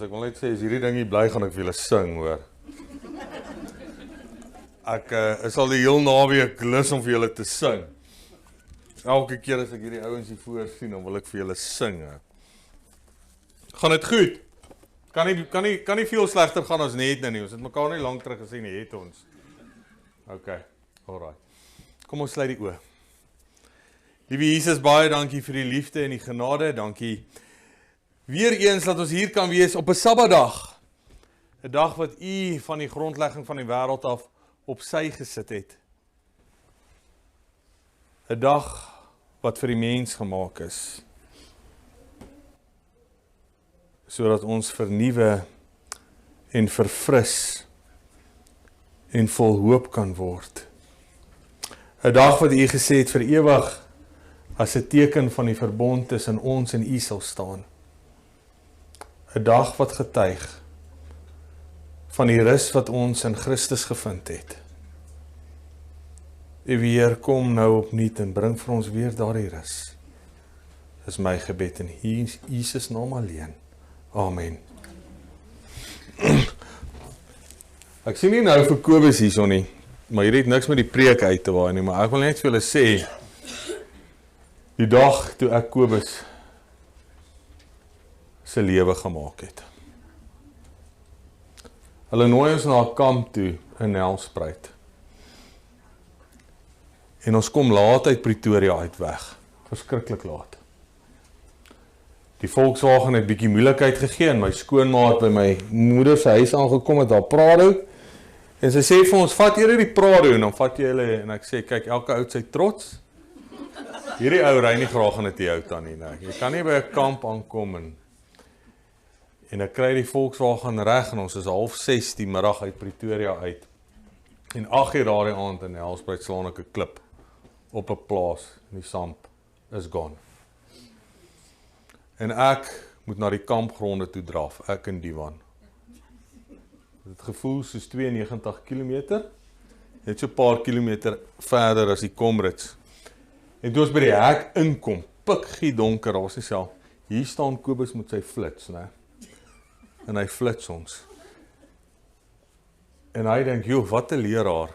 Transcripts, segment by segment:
ek wil net sê, as hierdie ding nie bly, gaan ek vir julle sing, hoor. Ek is al die heel naweek lus om vir julle te sing. Elke keer as ek hierdie ouens hier voor sien, dan wil ek vir julle sing. Gaan dit goed? Kan nie veel slegter gaan as net nou nie. Ons het mekaar nie lank terug gesien nie, het ons. OK, alright. Kom ons sluit die oë. Liewe Jesus, baie dankie vir die liefde en die genade. Dankie weer eens dat ons hier kan wees op 'n Sabbatdag. 'n Dag wat U van die grondlegging van die wêreld af op sy gesit het. 'n Dag wat vir die mens gemaak is. Sodat ons vernuwe en verfris en vol hoop kan word. 'n Dag wat U gesê het vir ewig as 'n teken van die verbond tussen ons en U sal staan. 'n Dag wat getuig van die rus wat ons in Christus gevind het. U weer kom nou opnuut en bring vir ons weer daardie rus. Dis my gebed in Jesus naam alleen. Amen. Ek sien nie nou vir Kobus hierson nie, maar hier het niks met die preek uit te waai nie, maar ek wil net vir julle sê, die dag toe ek Kobus se lewe gemaak het. Hulle nooi ons na 'n kamp toe in Nelspruit. En ons kom laat uit Pretoria uit weg. Verskriklik laat. Die Volkswagen het bietjie moeilikheid gegee en my skoonmaat by my moeder se huis aangekom met haar Prado. En sy sê vir ons, vat julle die Prado en dan vat jy hulle, en ek sê, kyk, elke ou sy trots. Hierdie ou ry nie graag in 'n Toyota nie, nee. Jy kan nie by 'n kamp aankom en ek kry die Volkswagen reg en ons is 5:30 die middag uit Pretoria uit. En 8:00 daardie aand in Nelspruit slaan ek 'n klip op 'n plaas en die samp is gone. En ek moet na die kampgronde toe draf, ek en Diwan. Het gevoel soos 92 km, net so 'n paar kilometer verder as die Comrades. En toe ons by die hek inkom, pikgie donker, daar was nie self. Hier staan Kobus met sy flits, né? En hy flits ons. En hy dink, joh, wat 'n leraar.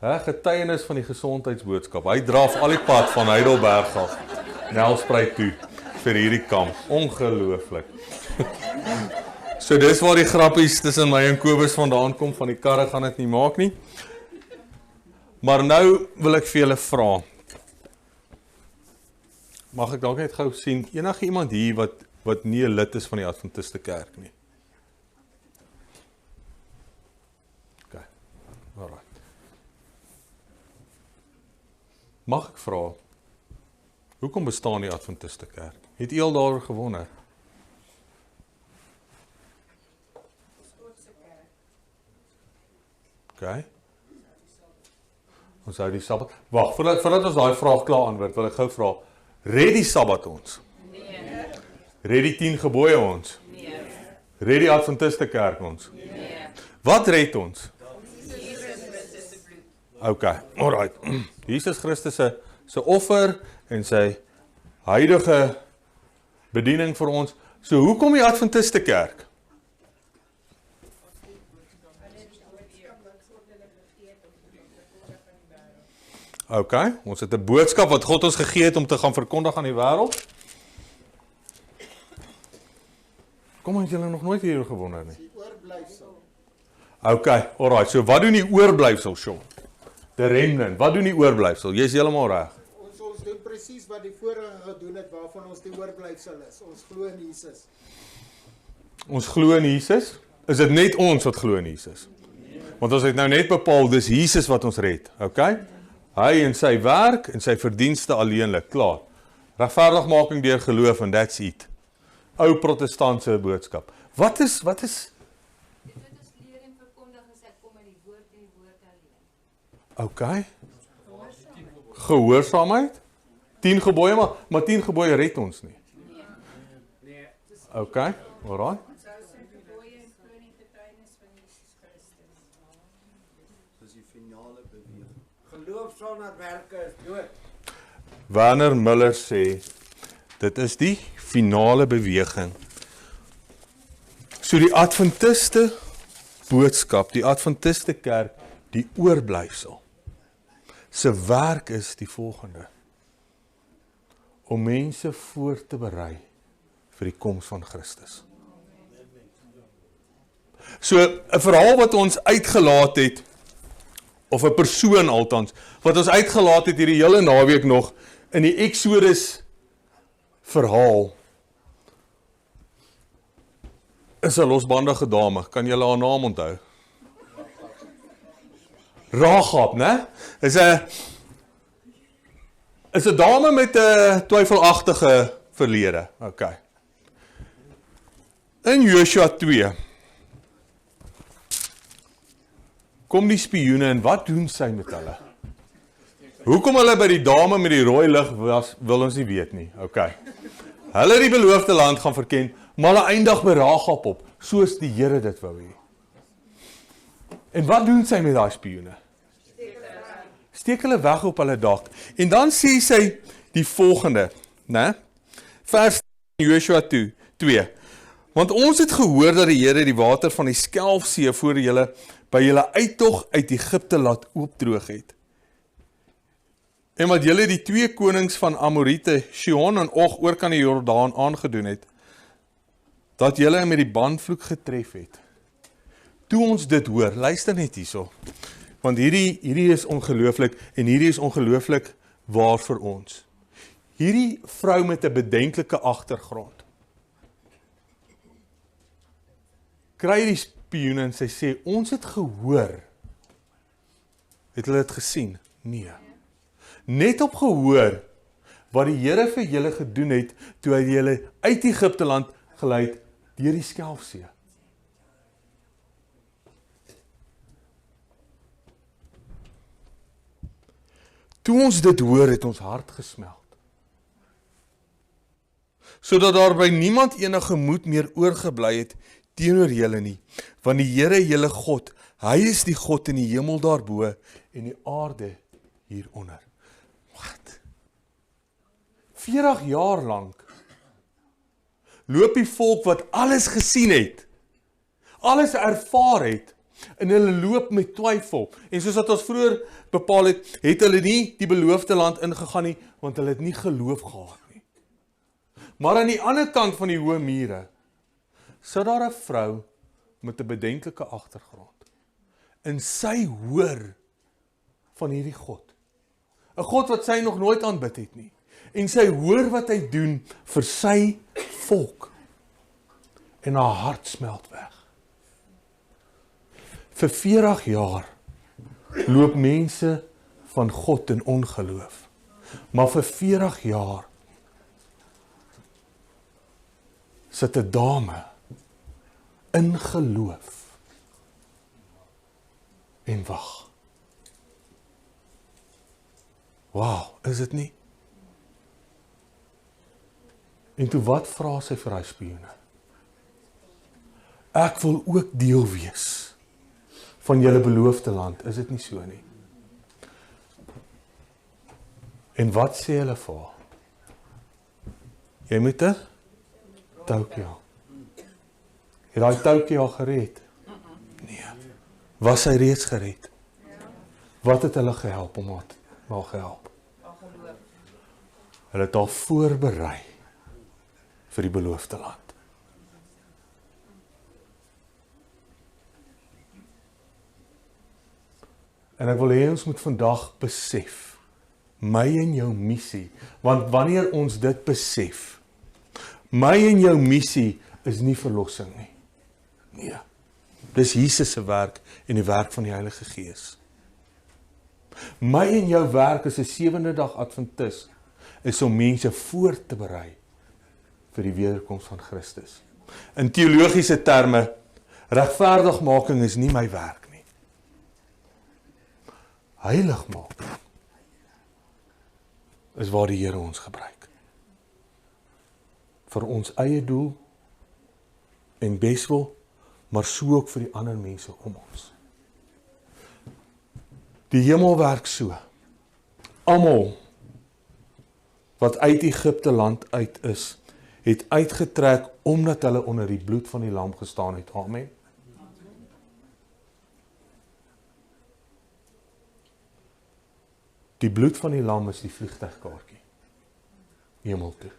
Getuienis van die gesondheidsboodskap. Hy draf al die pad van Heidelberg af, Nelspruit toe, vir hierdie kamp. Ongelooflik. So dis waar die grappies tussen my en Kobus vandaan kom, van die karre gaan dit nie maak nie. Maar nou wil ek vir julle vra, mag ek dalk net gou sien, enige iemand hier wat nie 'n lid is van die Adventiste Kerk nie? OK, alright. Mag ek vra, hoekom bestaan die Adventiste Kerk? Het u al daaroor gewonder? OK. Ons hou die Sabbat. Wag, voordat ons daai vraag klaar antwoord, wil ek gou vra, red die Sabbat ons? Nee. Red die 10 gebooie ons? Nee. Red die Adventiste Kerk ons? Nee. Wat red ons? OK, alright. Jesus Christus se offer en sy huidige bediening vir ons. So hoekom die Adventiste Kerk? OK, ons het 'n boodskap wat God ons gegee het om te gaan verkondig aan die wêreld. Kom, het julle nog nooit hieroor gewonder nie? OK, alright, so wat doen die oorblyfsel, Sean? Die remnant, wat doen die oorblyfsel? Jy is heeltemal reg. Ons doen presies wat die vorige gedoen het, waarvan ons die oorblyfsel is. Ons glo in Jesus. Ons glo in Jesus? Is dit net ons wat glo in Jesus? Want ons het nou net bepaal, dis Jesus wat ons red, OK? Hy en sy werk en sy verdienste alleenlik, klaar. Regverdigmaking deur geloof en that's it. Ou protestantse boodskap. Wat is Dit wat ons leer en verkondig is, ek kom in die woord en die woord alleen. OK? Gehoorsaamheid? 10 gebooie, maar 10 gebooie red ons nie. Nee. OK, alright. Geloof sonder werke is dood. Werner Miller sê, dit is die finale beweging So die Adventiste boodskap, die Adventiste kerk, die oorblyfsel, se werk is die volgende: om mense voor te berei vir die koms van Christus. So 'n verhaal wat ons uitgelaat het, of 'n persoon althans, wat ons uitgelaat het hierdie hele naweek nog in die Exodus verhaal, is 'n losbandige dame. Kan julle haar naam onthou? Rahab, né? Is 'n dame met 'n twyfelagtige verlede. Okay. In Joshua 2 kom die spioene en wat doen sy met hulle? Hoekom hulle by die dame met die rooi lig was, wil ons nie weet nie. Okay. Hulle het die beloofde land gaan verken, maar hulle eindig by Rahab op, soos die Here dit wou hê. En wat doen sy met daai spioene? Steek hulle weg op hulle dak. En dan sê sy die volgende, né? Vers Joshua 2. Want ons het gehoor dat die Here die water van die Skelfsee voor julle by julle uittog uit Egipte laat oopdroog het. En wat julle die 2 konings van Amorite, Sihon en Og, oor kan die Jordaan aangedoen het, dat julle met die bandvloek getref het. Toe ons dit hoor, luister net hierso, want hierdie is ongelooflik, en hierdie is ongelooflik waar vir ons. Hierdie vrou met 'n bedenklike agtergrond, kry die spioene en sy sê, ons het gehoor. Het hulle dit gesien? Nee. Net op gehoor wat die Here vir julle gedoen het, toe hy julle uit Egipte land gelei het, deur die Skelfsee. Toe ons dit hoor, het ons hart gesmeld. Sodat daar by niemand enige moed meer oorgebly het teenoor julle nie, want die Here julle God, hy is die God in die hemel daarbo en die aarde hieronder. Wat? 40 jaar lank loop die volk wat alles gesien het, alles ervaar het, en hulle loop met twyfel. En soos wat ons vroeër bepaal het, het hulle nie die beloofde land ingegaan nie, want hulle het nie geloof gehad nie. Maar aan die ander kant van die hoë mure, sit daar 'n vrou met 'n bedenklike agtergrond. En sy hoor van hierdie God. 'n God wat sy nog nooit aanbid het nie. En sy hoor wat hy doen vir sy volk. En haar hart smelt weg. Vir 40 jaar loop mense van God in ongeloof. Maar vir 40 jaar sit 'n dame in geloof en wag. Wow, is dit nie? En toe wat vra sy vir haar spioene? Ek wil ook deel wees van julle beloofde land, is dit nie so nie? En wat sê hulle vir haar? Jy moet 'n toukie haal. Het daai toukie al gered? Nee. Was hy reeds gered? Wat het hulle gehelp om haar gehelp? Hulle het haar voorberei vir die beloofde land. En ek wil hê ons moet vandag besef, my en jou missie, want wanneer ons dit besef, my en jou missie is nie verlossing nie. Nee, dis Jesus se werk en die werk van die Heilige Gees. My en jou werk as 'n 7de dag Adventis is om mense voor te berei vir die wederkoms van Christus. In teologiese terme, regverdigmaking is nie my werk nie. Heiligmaking is waar die Here ons gebruik. Vir ons eie doel en beswil, maar so ook vir die ander mense om ons. Die hemel werk so. Almal wat uit Egipte land uit is, het uitgetrek omdat hulle onder die bloed van die lam gestaan het. Amen. Die bloed van die lam is die vliegtuigkaartjie. Hemel toe.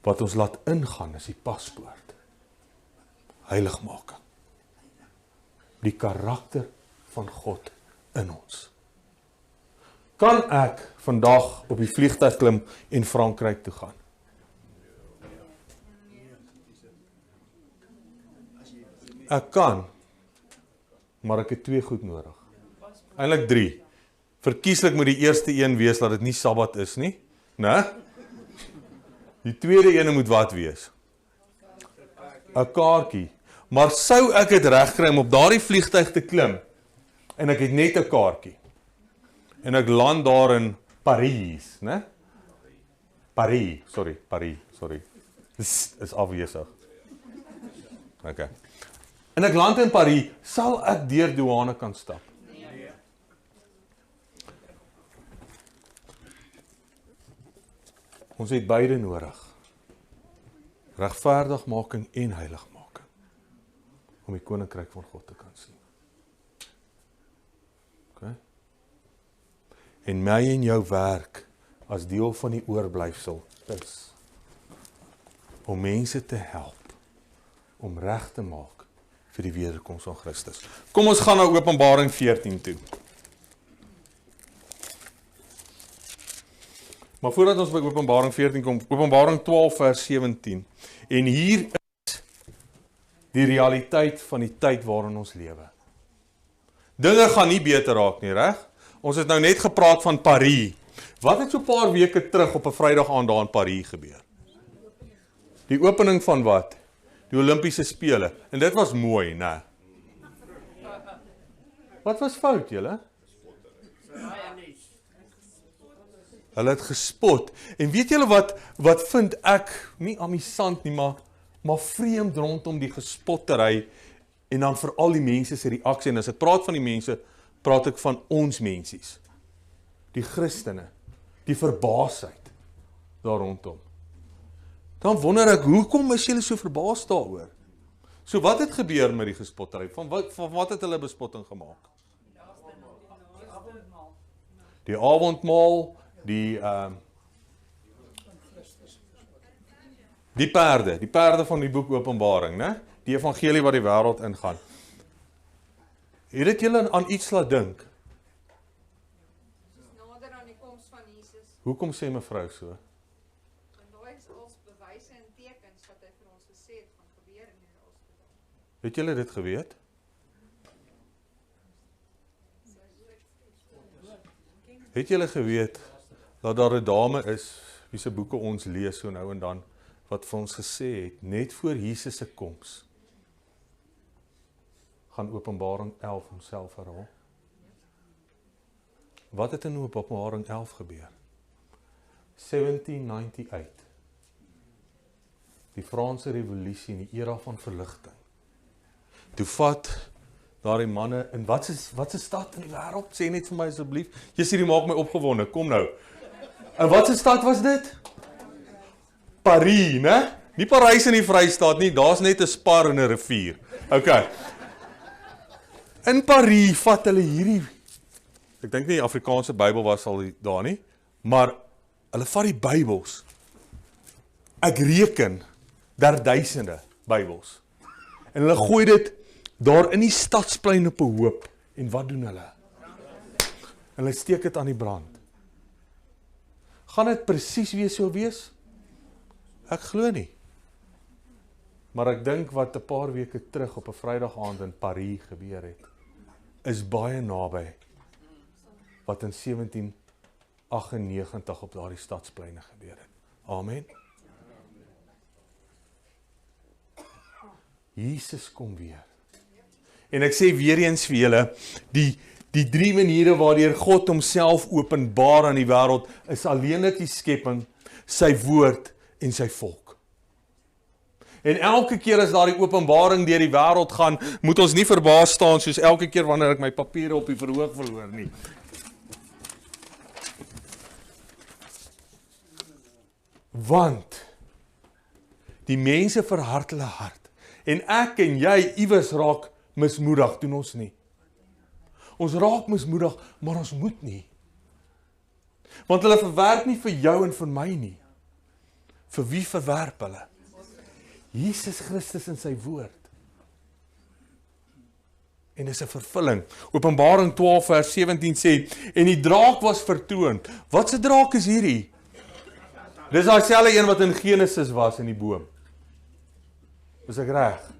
Wat ons laat ingaan is die paspoort. Heiligmaking. Die karakter van God in ons. Kan ek vandag op die vliegtuig klim en Frankryk toe gaan? Ek kan, maar ek het 2 goed nodig. Eintlik 3. Verkieslik moet die eerste een wees dat dit nie Sabbat is nie, né? Die tweede ene moet wat wees? 'n kaartjie. Maar sou ek dit regkry om op daardie vliegtuig te klim en ek het net 'n kaartjie en ek land daar in Parijs, né? Parijs, sorry. Is afwesig. Okay. En ek land in Parijs, sal ek deur douane kan stap? Ons het beide nodig. Regverdigmaking en heiligmaking. Om die koninkryk van God te kan sien. Okay? En my en jou werk as deel van die oorblyfsel is om mense te help om reg te maak vir die wederkoms van Christus. Kom ons gaan na Openbaring 14 toe. Maar voordat ons by Openbaring 14 kom, Openbaring 12 vers 17. En hier is die realiteit van die tyd waarin ons lewe. Dinge gaan nie beter raak nie, reg? Ons het nou net gepraat van Parijs. Wat het so 'n paar weke terug op 'n Vrydag aand daar in Parijs gebeur? Die opening van wat? Die Olimpiese spele. En dit was mooi, né? Wat was fout, julle? Hulle het gespot. En weet julle wat vind ek, nie amusant nie, maar vreemd rondom die gespottery en dan veral die mense se reaksie. En as ek praat van die mense, praat ek van ons mensies. Die Christene, die verbaasheid daar rondom. Dan wonder ek, hoekom is julle so verbaas daaroor? So wat het gebeur met die gespottery? Van wat het hulle bespotting gemaak? Die avondmaal, die perde van die boek Openbaring, né? Die evangelie wat die wêreld ingaan. Het dit julle aan iets laat dink? Nader aan die koms van Jesus. Hoekom sê mevrou so? Want daai is als bewyse en tekens wat hy vir ons gesê het gaan gebeur in die laaste dae. Het julle dit geweet? Het julle geweet dat daar 'n dame is, wie se boeke ons lees so nou en dan, wat vir ons gesê het, net voor Jesus se koms, gaan Openbaring 11 homself herhaal? Wat het in Openbaring 11 gebeur? 1798. Die Franse revolusie in die era van verligting. Toe vat daardie manne in wat se stad in die wêreld? Sê net vir my asseblief. Jy sê, die maak my opgewonde. Kom nou. En wat se stad was dit? Parijs, né? Nie Parys in die Vrystaat nie, daar's net 'n spar en 'n rivier. Okay. In Parijs vat hulle hierdie, ek dink nie die Afrikaanse Bybel was al daar nie, maar hulle vat die Bybels. Ek reken duisende Bybels. En hulle gooi dit daar in die stadsplein op 'n hoop. En wat doen hulle? Hulle steek dit aan die brand. Gaan dit presies weer so wees? Ek glo nie. Maar ek dink wat 'n paar weke terug op 'n Vrydag aand in Parijs gebeur het, is baie naby wat in 1798 op daardie stadspleine gebeur het. Amen. Jesus kom weer. En ek sê weer eens vir julle, die 3 maniere waardeur God homself openbaar aan die wêreld, is alleenlik die skepping, sy woord en sy volk. En elke keer as daar die openbaring deur die wêreld gaan, moet ons nie verbaas staan soos elke keer wanneer ek my papiere op die verhoog verloor nie. Want die mense verhard hulle hart. En ek en jy iewers raak mismoedig, doen ons nie. Ons raak mismoedig, maar ons moet nie. Want hulle verwerp nie vir jou en vir my nie. Vir wie verwerp hulle? Jesus Christus in sy woord. En dis 'n vervulling. Openbaring 12 vers 17 sê, en die draak was vertoon. Wat se draak is hierdie? Dis daai selfde een wat in Genesis was in die boom. Is ek reg?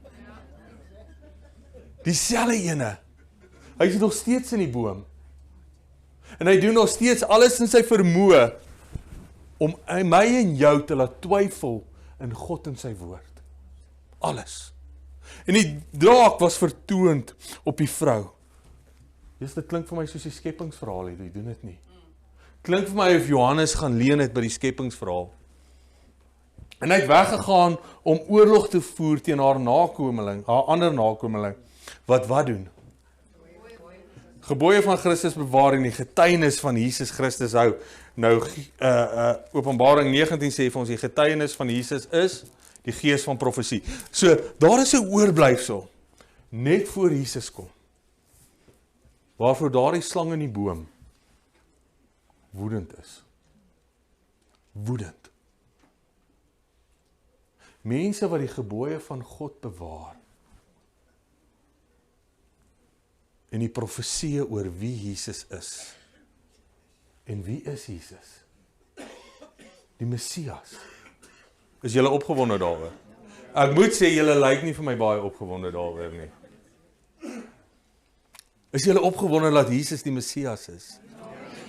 Dieselfde ene. Hy is nog steeds in die boom. En hy doen nog steeds alles in sy vermoë om my en jou te laat twyfel in God en sy woord. Alles. En die draak was vertoond op die vrou. Dit klink vir my soos die skepingsverhaal, jy doen dit nie. Klink vir my of Johannes gaan leen het by die skepingsverhaal. En hy het weggegaan om oorlog te voer teen haar nakomeling, haar ander nakomeling. Wat doen? Gebooie van Christus bewaar en die getuienis van Jesus Christus hou. Nou, Openbaring 19 sê vir ons, die getuienis van Jesus is die gees van profesie. So, daar is 'n oorblyfsel, net voor Jesus kom. Waarvoor daardie slang in die boom woedend is. Woedend. Mense wat die gebooie van God bewaar, en die profeseë oor wie Jesus is. En wie is Jesus? Die Messias. Is julle opgewonde daaroor? Ek moet sê, julle lyk nie vir my baie opgewonde daaroor nie. Is julle opgewonde dat Jesus die Messias is?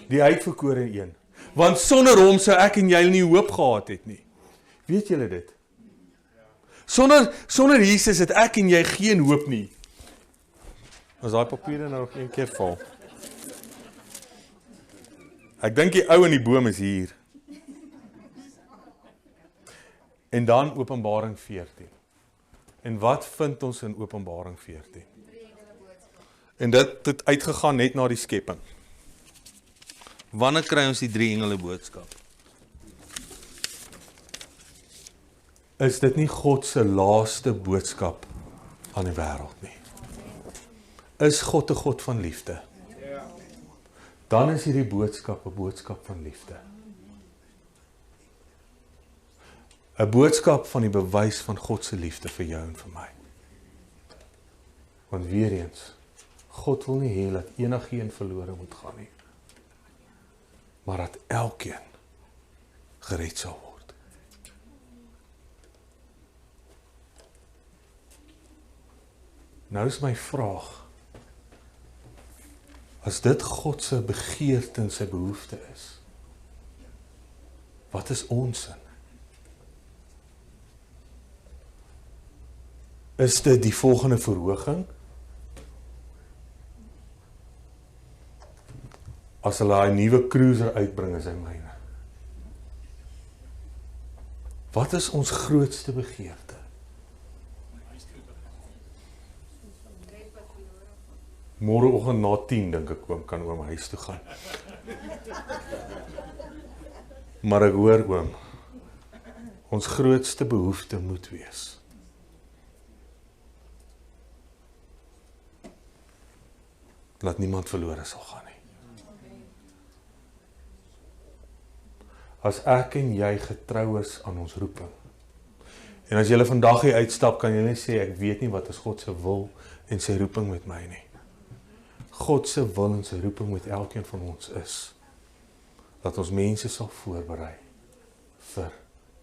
Die uitverkore een. Want sonder hom sou ek en jy nie hoop gehad het nie. Weet julle dit? Sonder Jesus het ek en jy geen hoop nie. As daai papiere nou nog een keer val. Ek dink die ou in die boom is hier. En dan Openbaring 14. En wat vind ons in Openbaring 14? En dit het uitgegaan net na die skepping. Wanneer kry ons die 3 engele boodskap? Is dit nie God se laaste boodskap aan die wêreld nie? Is God 'n God van liefde? Dan is hierdie boodskap 'n boodskap van liefde. 'n Boodskap van die bewys van God se liefde vir jou en vir my. Want weer eens, God wil nie hê dat enigiemand verlore moet gaan nie, maar dat elkeen gered sal word. Nou is my vraag, as dit God se begeerte en sy behoefte is, wat is ons sin? Is dit die volgende verhoging? As hulle 'n nuwe cruiser uitbring is hy myne. Wat is ons grootste begeerte? Môreoggend na 10 dink ek kan oom huis toe gaan. Maar ek hoor oom, ons grootste behoefte moet wees laat niemand verlore sal gaan nie. As ek en jy getrou is aan ons roeping, en as jy vandag hier uitstap, kan jy nie sê, ek weet nie wat is God se wil en sy roeping met my nie. God se wil en sy roeping met elkeen van ons is, dat ons mense sal voorberei vir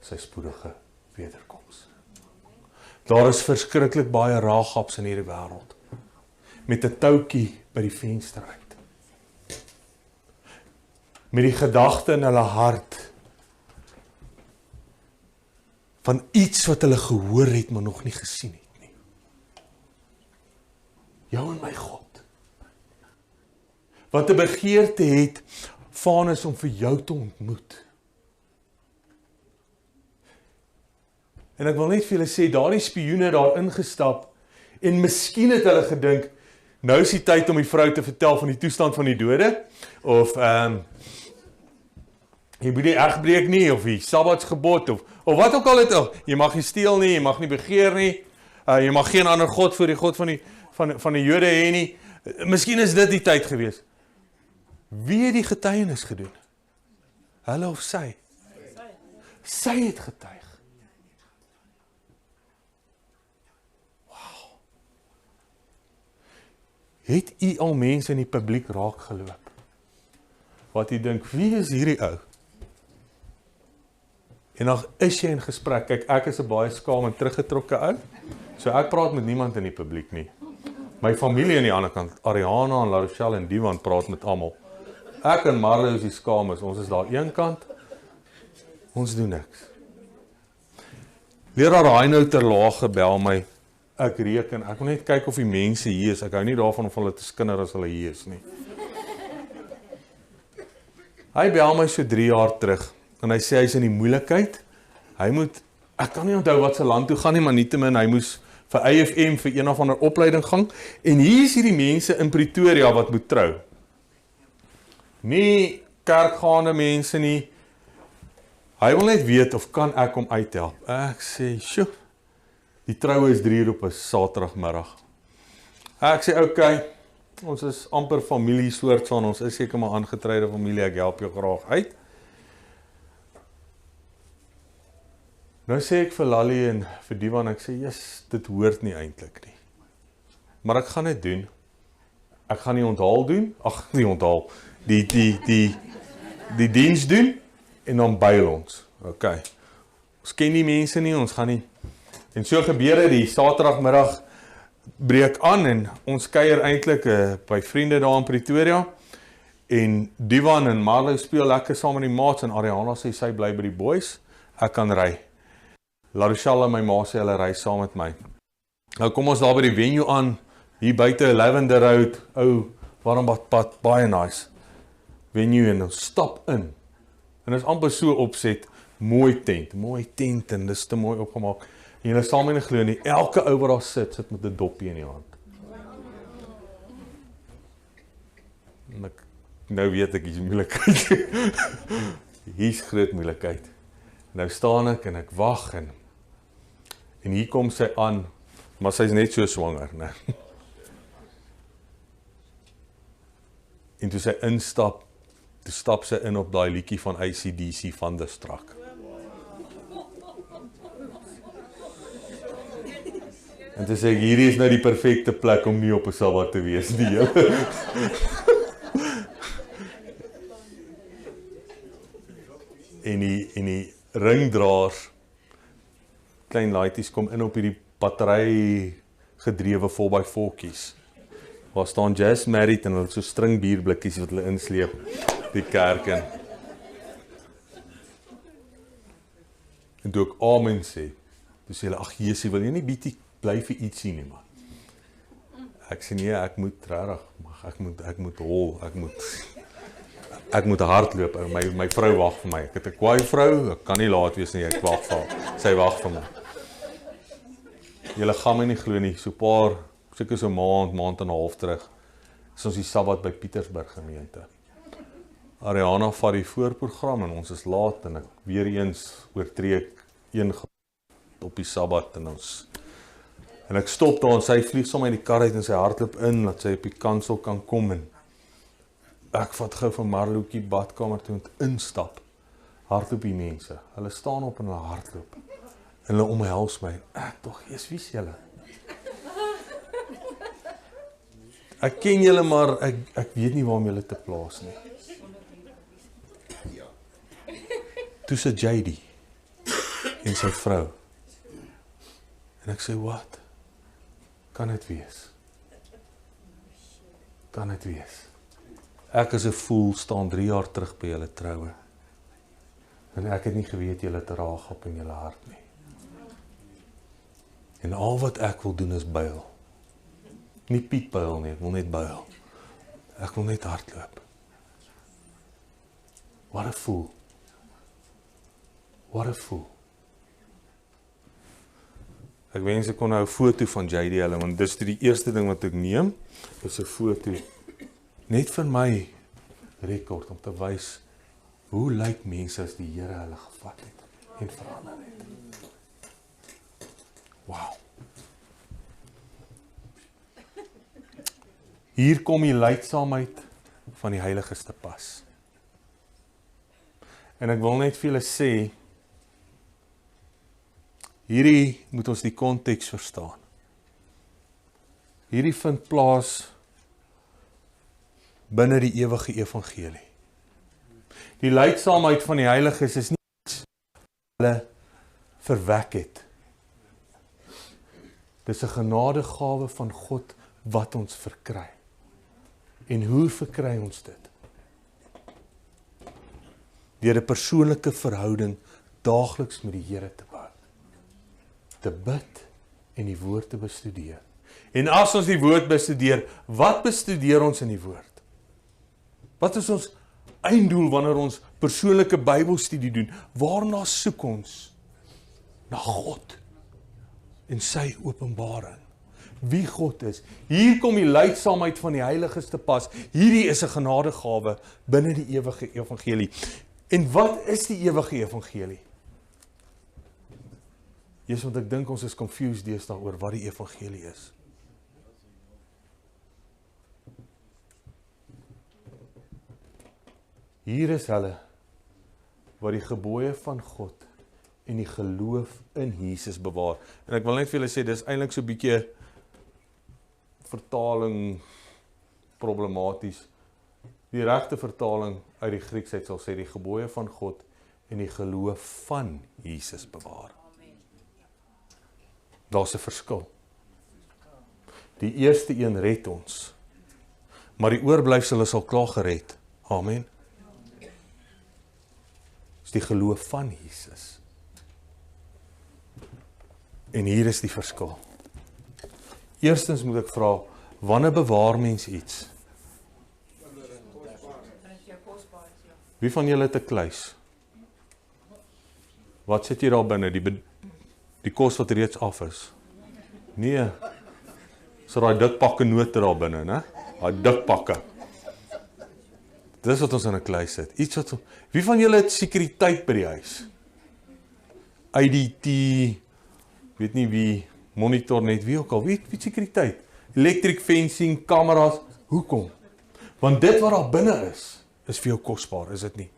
sy spoedige wederkoms. Daar is verskriklik baie Raagaps in hierdie wêreld, met 'n toutjie by die venster uit. Met die gedagte in hulle hart van iets wat hulle gehoor het, maar nog nie gesien het nie. Jou en my God. Wat 'n begeerte het van is om vir jou te ontmoet. En ek wil net vir julle sê, daardie spioene daar ingestap, en miskien het hulle gedink, nou is die tyd om die vrou te vertel van die toestand van die dode, of jy moet nie egbreek nie, of die Sabbatsgebod, of wat ook al het, jy mag nie steel nie, jy mag nie begeer nie, jy mag geen ander God voor die God van die Jode hê nie. Miskien is dit die tyd gewees. Wie het die getuienis gedoen? Hulle of sy? Sy het getuig. Wow. Het u al mense in die publiek raak geloop? Wat u dink, wie is hierdie ou? En dan is jy in gesprek. Kyk, ek is 'n baie skaam en teruggetrokke ou. So ek praat met niemand in die publiek nie. My familie aan die ander kant, Ariana en La Rochelle en Diwan praat met almal. Ek en Marlo is die skaames, ons is daar een kant. Ons doen niks. Leraar Heino terlaag gebel my. Ek reken, ek wil net kyk of die mense hier is. Ek hou nie daarvan of hulle te skinder as hulle hier is nie. Hy bel my so 3 jaar terug en hy sê hy is in die moeilikheid. Hy moet, ek kan nie onthou wat sy land toe gaan nie, maar nietemin hy moes vir AFM vir een of ander opleiding gaan. En hier is hierdie mense in Pretoria wat moet trou. Nie kerkgaande mense nie. Hy wil net weet of kan ek hom uithelp. Ek sê, sjoe, die troue is 3 uur op 'n Saterdagmiddag. Ek sê, okay, ons is amper familie soort van, ons is seker maar aangetroude familie, ek help jou graag uit. Nou sê ek vir Lally en vir Diwan, ek sê, yes, dit hoort nie eintlik nie. Maar ek gaan dit doen. Ek gaan nie onthaal doen, nie onthaal, die diens doen, en dan byl ons. Okay. Ons ken die mense nie, ons gaan nie. En so gebeur dit, die Saterdagmiddag breek aan en ons kuier eintlik by vriende daar in Pretoria. En Diwan en Marlo speel lekker saam met die maats en Ariana sê sy bly by die boys. Ek kan ry. La Rochelle en my ma sê hulle ry saam met my. Nou kom ons daar by die venue aan, hier buite Lavender Road, ou warmbadpad, baie nice. Venue en ons stap in. En dit is amper so opset, mooi tent en dis te mooi opgemaak. En julle sal my nie glo nie, elke ou wat daar sit met 'n doppie in die hand. En nou weet ek hier's moeilikheid. Hier's groot moeilikheid. Nou staan ek en ek wag en hier kom sy aan, maar sy's net so swanger, né? En toe sy instap, toe stap sy in op daai liedjie van AC/DC van de Strak. En toe sê ek, hierdie is nou die perfekte plek om nie op 'n Sabbat te wees nie. En die ringdraers, klein laaitjies kom in op hierdie battery gedrewe 4x4'tjies. Waar staan Jazz Married en hulle so string bierblikkies wat hulle insleep die kerk in. En toe ek amen sê, toe sê hulle, ag Jesusie, wil jy nie bietjie bly vir ietsie nie, man. Ek sê nee, ek moet regtig, ek moet hol, ek moet hardloop. My vrou wag vir my. Ek het 'n kwaai vrou, ek kan nie laat wees nie, ek wag vir haar. Sy wag vir my. Julle gaan my nie glo nie, seker so maand en 'n half terug, is ons die Sabbat by Pietersburg gemeente. Ariana vat die voorprogram en ons is laat en ek weer eens oortree ek een op die Sabbat en ek stop daar en sy vlieg sommer uit die kar uit en sy hardloop in, dat sy op die kansel kan kom en ek vat gou van Marloetjie badkamer toe en instap, hardloop die mense, hulle staan op en hulle hardloop, en hulle omhels my, ek tog, Jesus, wie is julle? Ek ken julle, maar ek weet nie waarom julle te plaas nie. Toe sit JD en sy vrou. En ek sê, wat? Kan dit wees? Kan dit wees? Ek as 'n fool staan 3 jaar terug by julle troue. En ek het nie geweet julle het Rahab in julle hart nie. En al wat ek wil doen is byl. Nie Piet byl nie, ek wil net byl. Ek wil net hardloop. What a fool. What a fool. Ek wens ek kon nou 'n foto van JD hulle, want dis die eerste ding wat ek neem, is 'n foto. Net vir my rekord om te wys, Hoe lyk mense as die Here hulle gevat het en verander het? Wow. Hier kom die leidsaamheid van die heiliges te pas. En ek wil net vir julle sê, hierdie moet ons die konteks verstaan. Hierdie vind plaas binne die ewige evangelie. Die leidsaamheid van die heiliges is nie iets wat hulle verwek het. Dis 'n genadegawe van God wat ons verkry. En hoe verkry ons dit? Deur 'n persoonlike verhouding daagliks met die Here te bou. Te bid en die woord te bestudeer. En as ons die woord bestudeer, wat bestudeer ons in die woord? Wat is ons einddoel wanneer ons persoonlike Bybelstudie doen? Waarna soek ons? Na God en sy openbaring. Wie God is. Hier kom die leidsaamheid van die heiliges te pas. Hierdie is 'n genadegawe binne die ewige evangelie. En wat is die ewige evangelie? Jesus, want ek dink ons is confused deesdae oor wat die evangelie is. Hier is hulle wat die gebooie van God en die geloof in Jesus bewaar. En ek wil net vir julle sê, dis eintlik so 'n bietjie vertaling problematies. Die regte vertaling uit die Grieksheid sal sê die gebooie van God en die geloof van Jesus bewaar. Daar's 'n verskil. Die eerste een red ons, maar die oorblyfsel is al klaar gered. Amen. Dis die geloof van Jesus. En hier is die verskil. Eerstens moet ek vra, wanneer bewaar mens iets? Wie van julle het 'n kluis? Wat sit jy daar binne? Die kos wat reeds af is? Nee. So daai dik pakke note daar binne, né? Daai dik pakke. Dis wat ons in 'n kluis sit. Iets wat wie van julle het sekuriteit by die huis? IDT, weet nie wie, monitor net, wie ook al, wie sekuriteit? Electric fencing, kameras, hoekom? Want dit wat daar binne is vir jou kosbaar, is dit nie?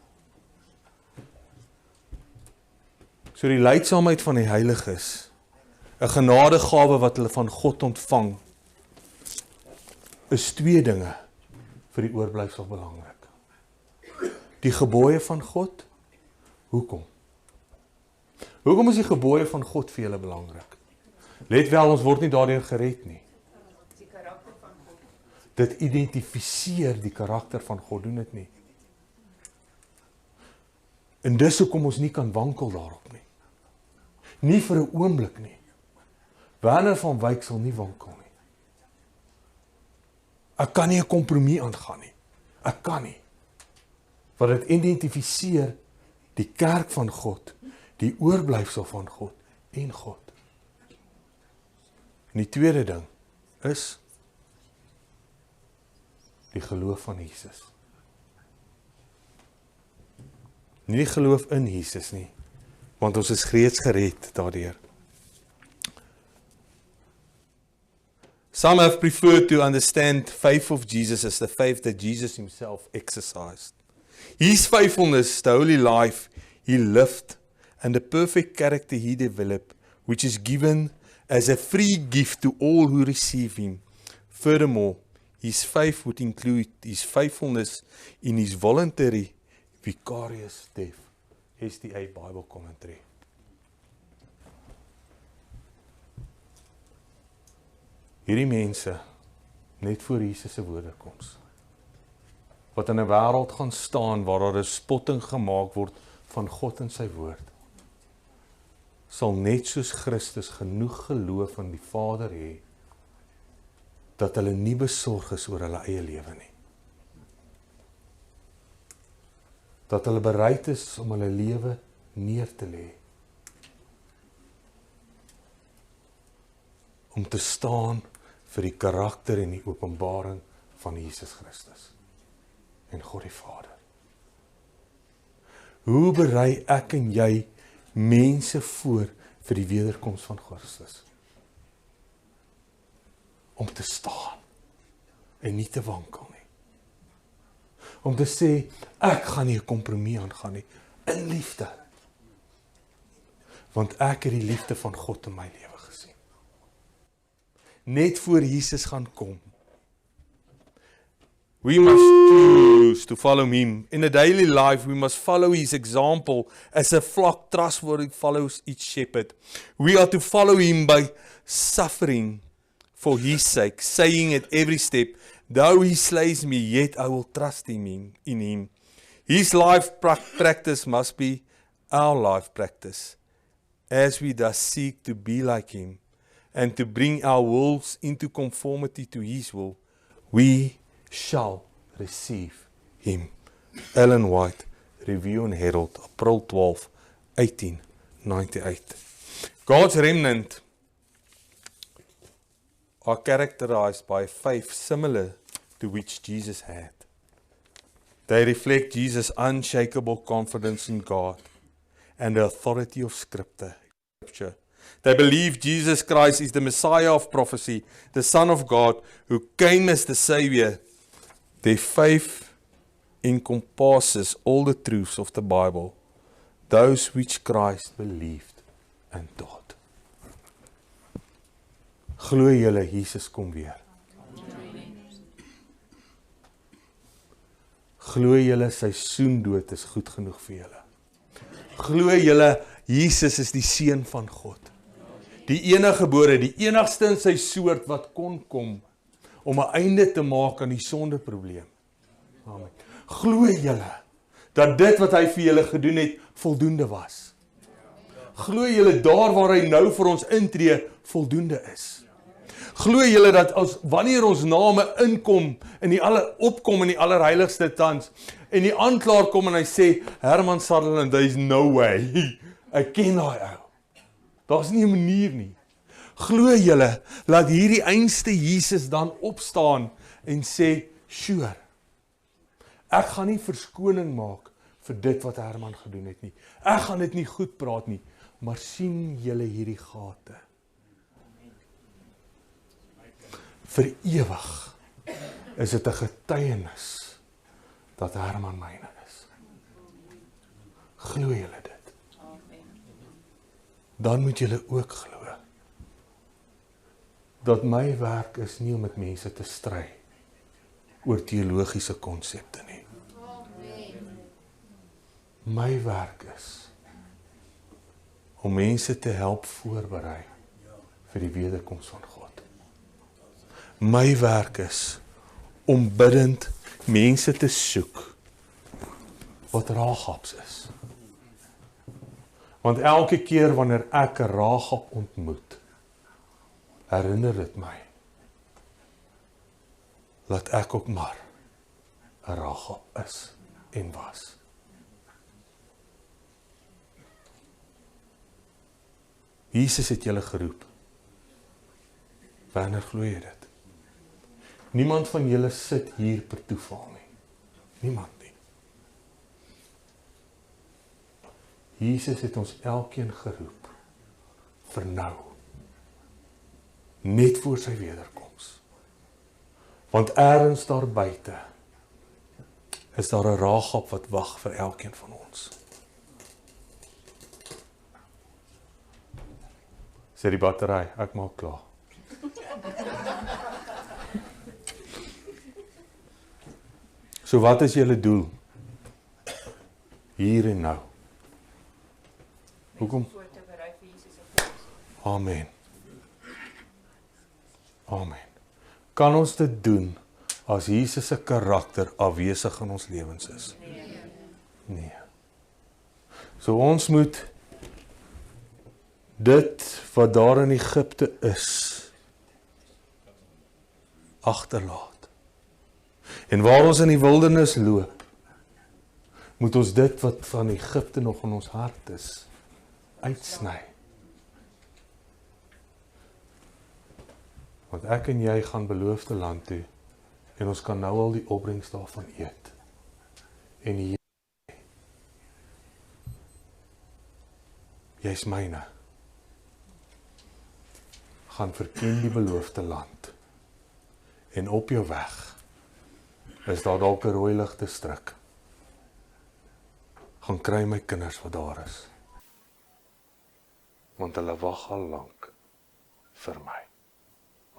So die leidsaamheid van die heiliges, 'n genadegawe wat hulle van God ontvang, is twee dinge vir die oorblyfsel belangrik. Die gebooie van God, hoekom? Hoekom is die gebooie van God vir julle belangrik? Let wel, ons word nie daardeur gered nie. Die karakter van God. Dit identifiseer die karakter van God, doen dit nie. En dis hoekom ons nie kan wankel daarop nie. Nie vir 'n oomblik nie. Werner van Wyk sal nie wankel nie. Ek kan nie 'n kompromie aangaan nie. Ek kan nie. Want dit identifiseer die kerk van God, die oorblyfsel van God en God. En die tweede ding is die geloof van Jesus. Nie die geloof in Jesus nie, want ons is reeds gered daardeur. Some have preferred to understand faith of Jesus as the faith that Jesus himself exercised. His faithfulness, the holy life he lived, and the perfect character he developed, which is given as a free gift to all who receive him. Furthermore, his faith would include his faithfulness in his voluntary vicarious death. SDA Bible Commentary. Hierdie mense, net voor Jesus se wederkoms, wat in 'n wêreld gaan staan waar daar 'n spotting gemaak word van God en sy woord, sal net soos Christus genoeg geloof in die Vader hê, dat hulle nie besorg is oor hulle eie lewe nie. Dat hulle bereid is om hulle lewe neer te lê. Om te staan vir die karakter en die openbaring van Jesus Christus en God die Vader. Hoe berei ek en jy mense voor vir die wederkoms van Christus? Om te staan en nie te wankel nie. Om te sê, ek gaan nie 'n kompromie aangaan nie, in liefde. Want ek het die liefde van God in my lewe gesien. Net voor Jesus gaan kom. We must choose to follow him. In a daily life, we must follow his example as a flock trustworthy follows its shepherd. We are to follow him by suffering for his sake, saying at every step, though he slays me, yet I will trust in him. His life practice must be our life practice, as we thus seek to be like him and to bring our wills into conformity to his will. We shall receive him. Ellen White, Review and Herald, April 12, 1898. God's remnant are characterized by faith similar to which Jesus had. They reflect Jesus' unshakable confidence in God and the authority of Scripture. They believe Jesus Christ is the Messiah of prophecy, the Son of God, who came as the Savior. Their faith encompasses all the truths of the Bible, those which Christ believed and taught. Glo julle Jesus kom weer? Glo julle sy soendood is goed genoeg vir julle? Glo julle Jesus is die Seun van God? Die eniggebore, die enigste in sy soort wat kon kom om 'n einde te maak aan die sondeprobleem. Amen. Glo julle dat dit wat hy vir julle gedoen het voldoende was? Glo julle daar waar hy nou vir ons intree voldoende is? Glo julle dat wanneer ons name opkom in die allerheiligste tans en die aanklaer kom en hy sê Herman Sutherland, there is no way. Ek ken daai ou. Daar's nie 'n manier nie. Glo julle laat hierdie einste Jesus dan opstaan en sê, sure, ek gaan nie verskoning maak vir dit wat Herman gedoen het nie. Ek gaan dit nie goed praat nie, maar sien julle hierdie gate? Vir ewig is dit 'n getuienis dat Herman myne is. Glo julle dit? Dan moet julle ook glo dat my werk is nie om met mense te stry oor teologiese konsepte nie. My werk is om mense te help voorberei vir die wederkoms van God. My werk is om bidend mense te soek wat Raagaps is. Want elke keer wanneer ek 'n Raagap ontmoet, herinner dit my dat ek ook maar 'n Raagap is en was. Jesus het julle geroep. Wanneer glo jy dit? Niemand van julle sit hier per toeval nie. Niemand nie. Jesus het ons elkeen geroep vir nou. Net voor sy wederkoms. Want ergens daar buite is daar 'n Raagap wat wag vir elkeen van ons. Sê die battery, ek maak klaar. So wat is julle doel? Hier en nou. Hoekom? Amen. Amen. Kan ons dit doen as Jesus se karakter afwesig in ons lewens is? Nee. So ons moet dit wat daar in Egipte is agterlaat. En waar ons in die wildernis loop, moet ons dit wat van Egipte nog in ons hart is, uitsny. Want ek en jy gaan beloofde land toe, en ons kan nou al die opbrengs daarvan eet. En hier Jy's myne. Gaan verken die beloofde land. En op jou weg is daar dalk 'n rooi ligte stryk. Gaan kry my kinders wat daar is. Want hulle wag al lank vir my.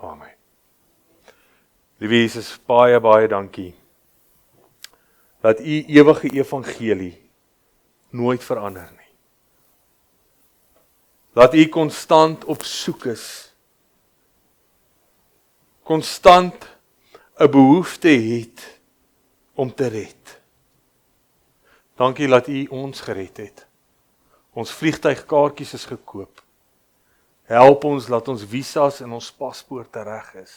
Amen. Liewe Jesus, baie, baie dankie. Dat u ewige evangelie nooit verander nie. Dat u konstant op soek is. Konstant 'n behoefte het om te red. Dankie dat u ons gered het. Ons vliegtuigkaartjies is gekoop. Help ons dat ons visas en ons paspoorte reg is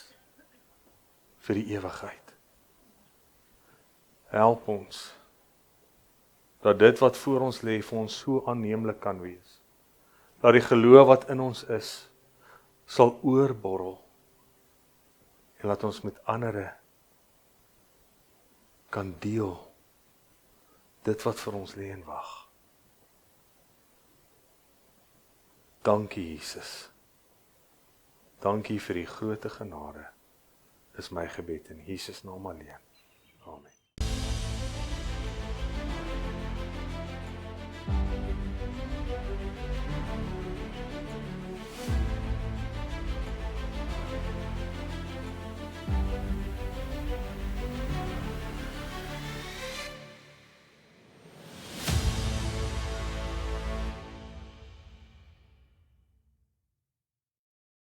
vir die ewigheid. Help ons dat dit wat voor ons lê vir ons so aanneemlik kan wees. Dat die geloof wat in ons is sal oorborrel en laat ons met ander kan deel dit wat vir ons lê en wag. Dankie Jesus. Dankie vir die groote genade. Is my gebed in Jesus naam alleen.